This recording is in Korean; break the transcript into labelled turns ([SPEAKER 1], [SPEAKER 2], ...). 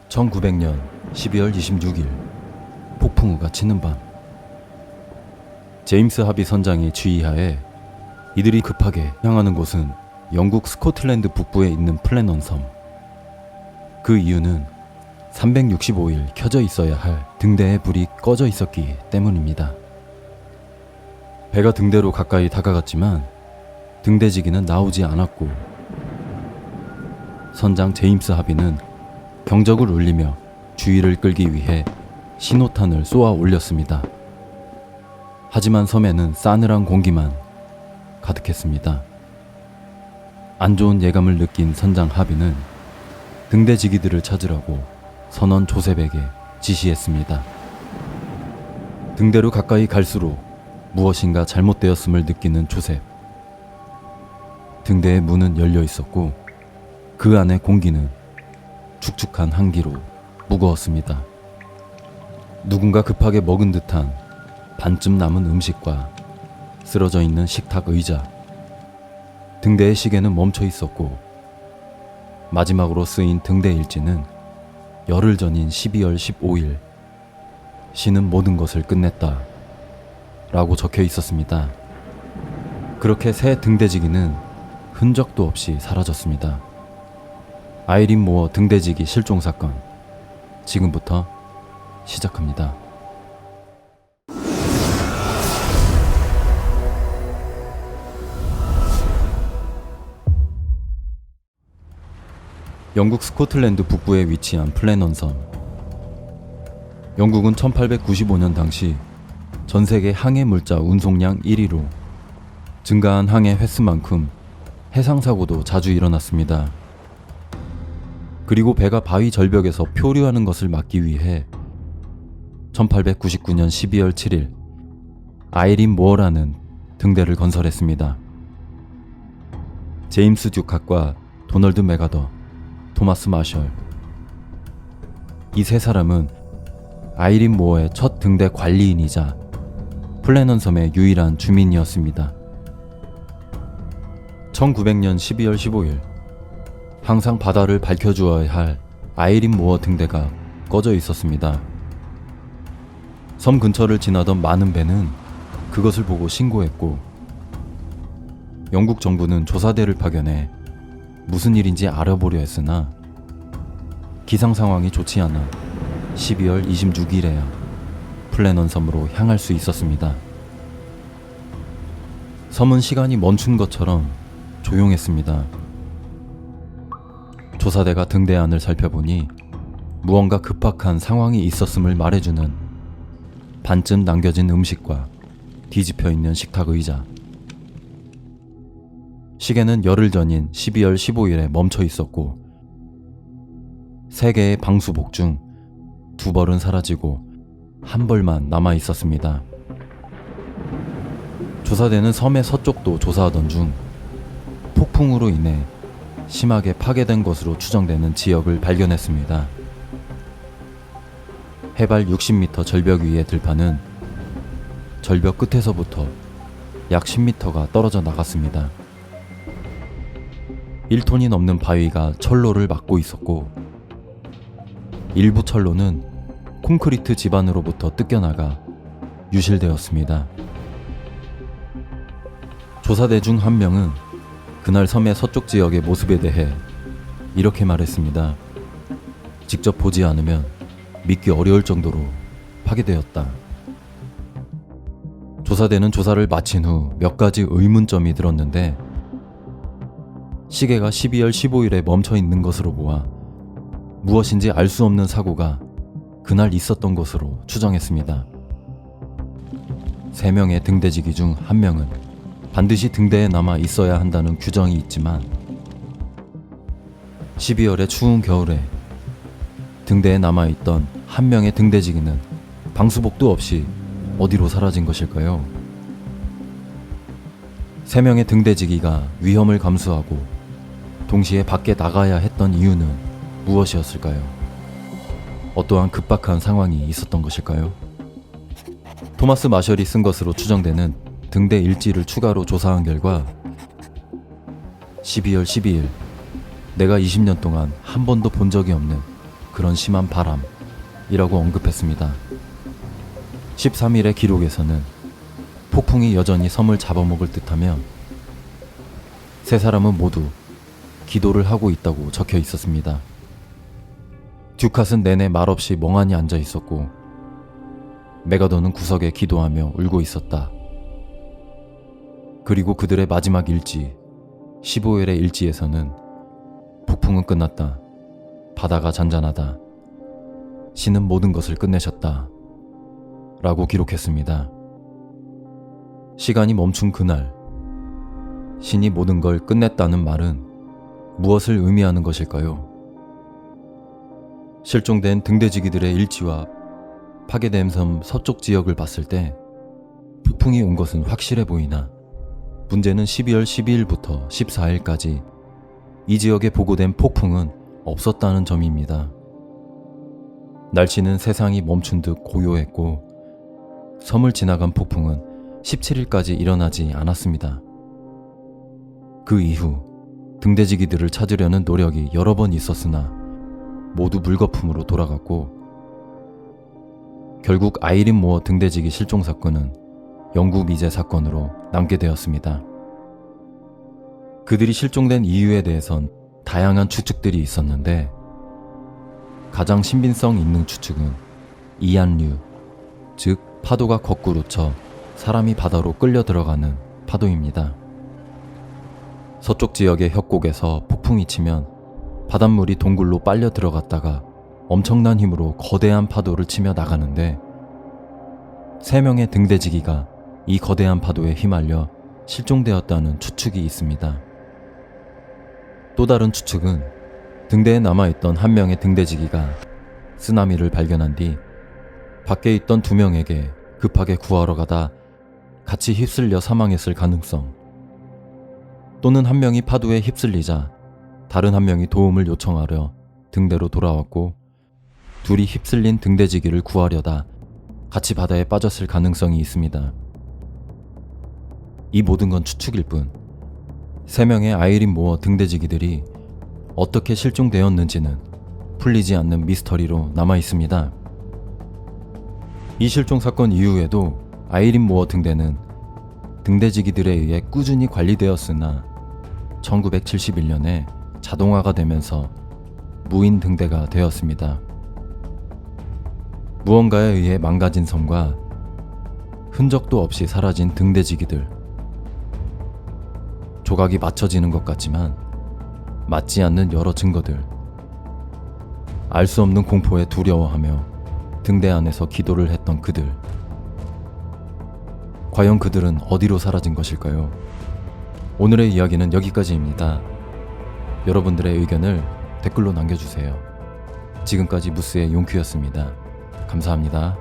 [SPEAKER 1] 1900년 12월 26일 폭풍우가 치는 밤, 제임스 하비 선장의 지휘하에 이들이 급하게 향하는 곳은 영국 스코틀랜드 북부에 있는 플래넌 섬. 그 이유는 365일 켜져 있어야 할 등대의 불이 꺼져 있었기 때문입니다. 배가 등대로 가까이 다가갔지만 등대지기는 나오지 않았고, 선장 제임스 하비는 경적을 울리며 주의를 끌기 위해 신호탄을 쏘아 올렸습니다. 하지만 섬에는 싸늘한 공기만 가득했습니다. 안 좋은 예감을 느낀 선장 하비는 등대지기들을 찾으라고 선원 조셉에게 지시했습니다. 등대로 가까이 갈수록 무엇인가 잘못되었음을 느끼는 조셉. 등대의 문은 열려 있었고 그 안의 공기는 축축한 한기로 무거웠습니다. 누군가 급하게 먹은 듯한 반쯤 남은 음식과 쓰러져 있는 식탁 의자. 등대의 시계는 멈춰 있었고 마지막으로 쓰인 등대 일지는 열흘 전인 12월 15일 신은 모든 것을 끝냈다 라고 적혀 있었습니다. 그렇게 새 등대지기는 흔적도 없이 사라졌습니다. 아이린 모어 등대지기 실종 사건, 지금부터 시작합니다. 영국 스코틀랜드 북부에 위치한 플래넌 섬. 영국은 1895년 당시 전세계 항해 물자 운송량 1위로 증가한 항해 횟수만큼 해상사고도 자주 일어났습니다. 그리고 배가 바위 절벽에서 표류하는 것을 막기 위해 1899년 12월 7일 아이린 모어라는 등대를 건설했습니다. 제임스 듀캅과 도널드 맥아더, 토마스 마셜, 이 세 사람은 아이린 모어의 첫 등대 관리인이자 플래넌 섬의 유일한 주민이었습니다. 1900년 12월 15일 항상 바다를 밝혀주어야 할 아이린 모어 등대가 꺼져 있었습니다. 섬 근처를 지나던 많은 배는 그것을 보고 신고했고, 영국 정부는 조사대를 파견해 무슨 일인지 알아보려 했으나 기상 상황이 좋지 않아 12월 26일에야 플래넌 섬으로 향할 수 있었습니다. 섬은 시간이 멈춘 것처럼 조용했습니다. 조사대가 등대 안을 살펴보니 무언가 급박한 상황이 있었음을 말해주는 반쯤 남겨진 음식과 뒤집혀 있는 식탁 의자. 시계는 열흘 전인 12월 15일에 멈춰 있었고 3개의 방수복 중 2벌은 사라지고 1벌만 남아 있었습니다. 조사대는 섬의 서쪽도 조사하던 중 폭풍으로 인해 심하게 파괴된 것으로 추정되는 지역을 발견했습니다. 해발 60m 절벽 위의 들판은 절벽 끝에서부터 약 10m가 떨어져 나갔습니다. 1톤이 넘는 바위가 철로를 막고 있었고 일부 철로는 콘크리트 지반으로부터 뜯겨나가 유실되었습니다. 조사대 중 한 명은 그날 섬의 서쪽 지역의 모습에 대해 이렇게 말했습니다. 직접 보지 않으면 믿기 어려울 정도로 파괴되었다. 조사대는 조사를 마친 후 몇 가지 의문점이 들었는데 시계가 12월 15일에 멈춰 있는 것으로 보아 무엇인지 알 수 없는 사고가 그날 있었던 것으로 추정했습니다. 3명의 등대지기 중 1명은 반드시 등대에 남아 있어야 한다는 규정이 있지만 12월의 추운 겨울에 등대에 남아있던 1명의 등대지기는 방수복도 없이 어디로 사라진 것일까요? 3명의 등대지기가 위험을 감수하고 동시에 밖에 나가야 했던 이유는 무엇이었을까요? 어떠한 급박한 상황이 있었던 것일까요? 토마스 마셜이 쓴 것으로 추정되는 등대 일지를 추가로 조사한 결과 12월 12일 내가 20년 동안 한 번도 본 적이 없는 그런 심한 바람이라고 언급했습니다. 13일의 기록에서는 폭풍이 여전히 섬을 잡아먹을 듯하며 세 사람은 모두 기도를 하고 있다고 적혀 있었습니다. 듀캇은 내내 말없이 멍하니 앉아 있었고 메가더는 구석에 기도하며 울고 있었다. 그리고 그들의 마지막 일지 15일의 일지에서는 폭풍은 끝났다. 바다가 잔잔하다. 신은 모든 것을 끝내셨다. 라고 기록했습니다. 시간이 멈춘 그날, 신이 모든 걸 끝냈다는 말은 무엇을 의미하는 것일까요? 실종된 등대지기들의 일지와 파괴된 섬 서쪽 지역을 봤을 때 폭풍이 온 것은 확실해 보이나 문제는 12월 12일부터 14일까지 이 지역에 보고된 폭풍은 없었다는 점입니다. 날씨는 세상이 멈춘 듯 고요했고 섬을 지나간 폭풍은 17일까지 일어나지 않았습니다. 그 이후 등대지기들을 찾으려는 노력이 여러 번 있었으나 모두 물거품으로 돌아갔고 결국 아이린 모어 등대지기 실종 사건은 영구 미제 사건으로 남게 되었습니다. 그들이 실종된 이유에 대해선 다양한 추측들이 있었는데 가장 신빙성 있는 추측은 이안류, 즉 파도가 거꾸로 쳐 사람이 바다로 끌려 들어가는 파도입니다. 서쪽 지역의 협곡에서 폭풍이 치면 바닷물이 동굴로 빨려 들어갔다가 엄청난 힘으로 거대한 파도를 치며 나가는데 3명의 등대지기가 이 거대한 파도에 휘말려 실종되었다는 추측이 있습니다. 또 다른 추측은 등대에 남아있던 한 명의 등대지기가 쓰나미를 발견한 뒤 밖에 있던 2명에게 급하게 구하러 가다 같이 휩쓸려 사망했을 가능성, 또는 한 명이 파도에 휩쓸리자 다른 한 명이 도움을 요청하려 등대로 돌아왔고 둘이 휩쓸린 등대지기를 구하려다 같이 바다에 빠졌을 가능성이 있습니다. 이 모든 건 추측일 뿐 3명의 아이린 모어 등대지기들이 어떻게 실종되었는지는 풀리지 않는 미스터리로 남아 있습니다. 이 실종 사건 이후에도 아이린 모어 등대는 등대지기들에 의해 꾸준히 관리되었으나 1971년에 자동화가 되면서 무인 등대가 되었습니다. 무언가에 의해 망가진 섬과 흔적도 없이 사라진 등대지기들. 조각이 맞춰지는 것 같지만 맞지 않는 여러 증거들. 알 수 없는 공포에 두려워하며 등대 안에서 기도를 했던 그들. 과연 그들은 어디로 사라진 것일까요? 오늘의 이야기는 여기까지입니다. 여러분들의 의견을 댓글로 남겨주세요. 지금까지 무스의 용큐였습니다. 감사합니다.